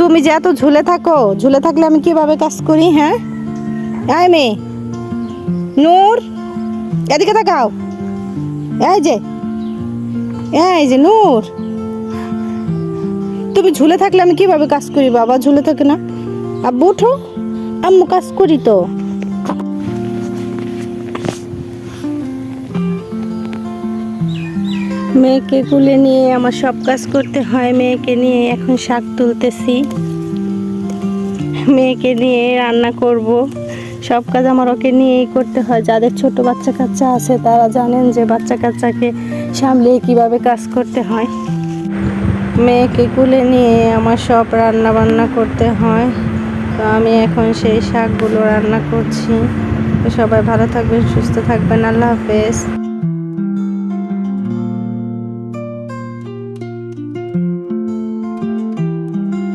তুমি যে এত ঝুলে থাকো, ঝুলে থাকলে আমি কিভাবে কাজ করি? হ্যাঁ, এই মেয়ে নূর, এদিকে তাকাও। এই যে নূর, তুমি ঝুলে থাকলে আমি কিভাবে কাজ করি? বাবা ঝুলে থাকে না। আব্বু উঠো, আম্মু কাজ করি তো। মেয়েকে কুলে নিয়ে আমার সব কাজ করতে হয়। মেয়েকে নিয়ে এখন শাক তুলতেছি, মেয়েকে নিয়ে রান্না করব, সব কাজ আমার ওকে নিয়েই করতে হয়। যাদের ছোট বাচ্চা কাচ্চা আছে তারা জানেন যে বাচ্চা কাচ্চাকে সামলিয়ে কিভাবে কাজ করতে হয়। মেয়েকে কুলে নিয়ে আমার সব রান্না বান্না করতে হয়। তো আমি এখন সেই শাকগুলো রান্না করছি। তো সবাই ভালো থাকবেন, সুস্থ থাকবেন। আল্লাহ হাফেজ।